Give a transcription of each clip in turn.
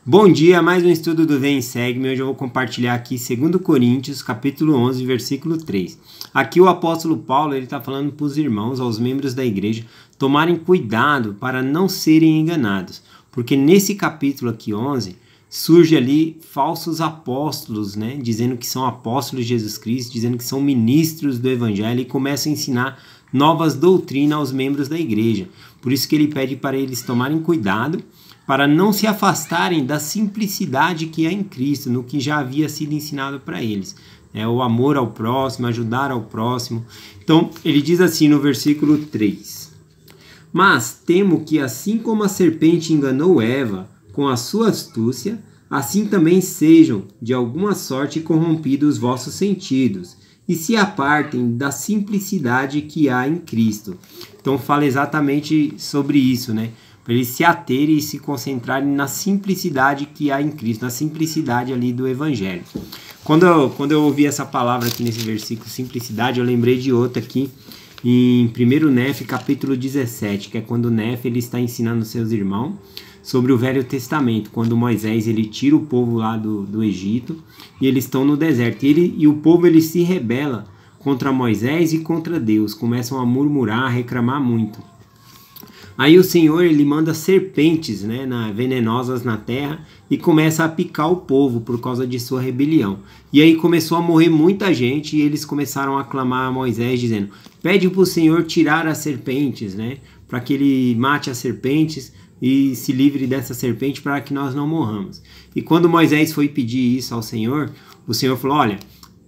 Bom dia, mais um estudo do Vem e Segue-me. Hoje eu vou compartilhar aqui 2 Coríntios, capítulo 11, versículo 3. Aqui o apóstolo Paulo está falando para os irmãos, aos membros da igreja, tomarem cuidado para não serem enganados. Porque nesse capítulo aqui, 11, surge ali falsos apóstolos, né? Dizendo que são apóstolos de Jesus Cristo, dizendo que são ministros do evangelho e começam a ensinar novas doutrinas aos membros da igreja. Por isso que ele pede para eles tomarem cuidado, para não se afastarem da simplicidade que é em Cristo, no que já havia sido ensinado para eles. O amor ao próximo, ajudar ao próximo. Então, ele diz assim no versículo 3. Mas temo que assim como a serpente enganou Eva com a sua astúcia, assim também sejam de alguma sorte corrompidos os vossos sentidos, e se apartem da simplicidade que há em Cristo. Então fala exatamente sobre isso, né? Para eles se aterem e se concentrarem na simplicidade que há em Cristo, na simplicidade ali do Evangelho. Quando eu ouvi essa palavra aqui nesse versículo, simplicidade, eu lembrei de outra aqui, em 1 Nefe, capítulo 17, que é quando o Nefe ele está ensinando seus irmãos sobre o Velho Testamento, quando Moisés ele tira o povo lá do Egito e eles estão no deserto. E o povo ele se rebela contra Moisés e contra Deus, começam a murmurar, a reclamar muito. Aí o Senhor ele manda serpentes, né, venenosas na terra e começa a picar o povo por causa de sua rebelião. E aí começou a morrer muita gente e eles começaram a clamar a Moisés dizendo: pede para o Senhor tirar as serpentes, né, para que ele mate as serpentes e se livre dessa serpente para que nós não morramos. E quando Moisés foi pedir isso ao Senhor, o Senhor falou: olha,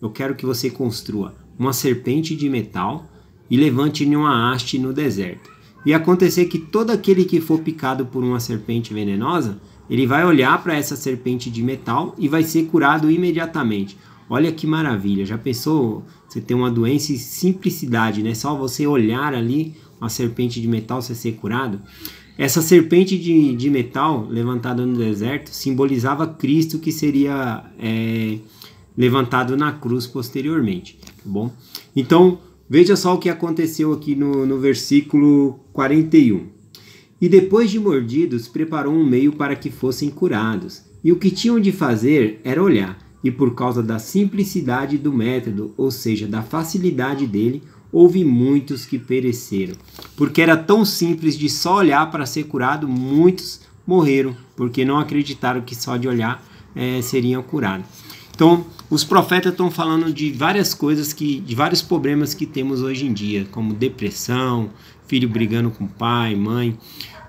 eu quero que você construa uma serpente de metal e levante em uma haste no deserto. E acontecer que todo aquele que for picado por uma serpente venenosa, ele vai olhar para essa serpente de metal e vai ser curado imediatamente. Olha que maravilha, já pensou você ter uma doença e simplicidade, né? Só você olhar ali uma serpente de metal você ser curado? Essa serpente de metal levantada no deserto simbolizava Cristo que seria levantado na cruz posteriormente, tá bom? Então, veja só o que aconteceu aqui no versículo 41. E depois de mordidos, preparou um meio para que fossem curados. E o que tinham de fazer era olhar. E por causa da simplicidade do método, ou seja, da facilidade dele, houve muitos que pereceram. Porque era tão simples de só olhar para ser curado, muitos morreram, porque não acreditaram que só de olhar seriam curados. Então, os profetas estão falando de várias coisas, de vários problemas que temos hoje em dia, como depressão, filho brigando com pai, mãe.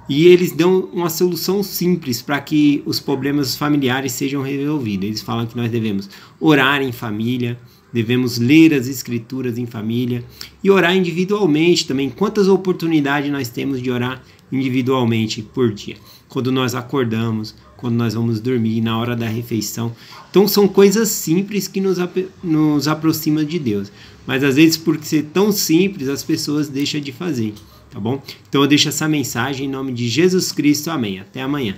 E eles dão uma solução simples para que os problemas familiares sejam resolvidos. Eles falam que nós devemos orar em família, devemos ler as escrituras em família e orar individualmente também. Quantas oportunidades nós temos de orar individualmente por dia? Quando nós acordamos, quando nós vamos dormir, na hora da refeição. Então são coisas simples que nos aproximam de Deus. Mas às vezes por ser tão simples as pessoas deixam de fazer, tá bom? Então eu deixo essa mensagem em nome de Jesus Cristo, amém. Até amanhã.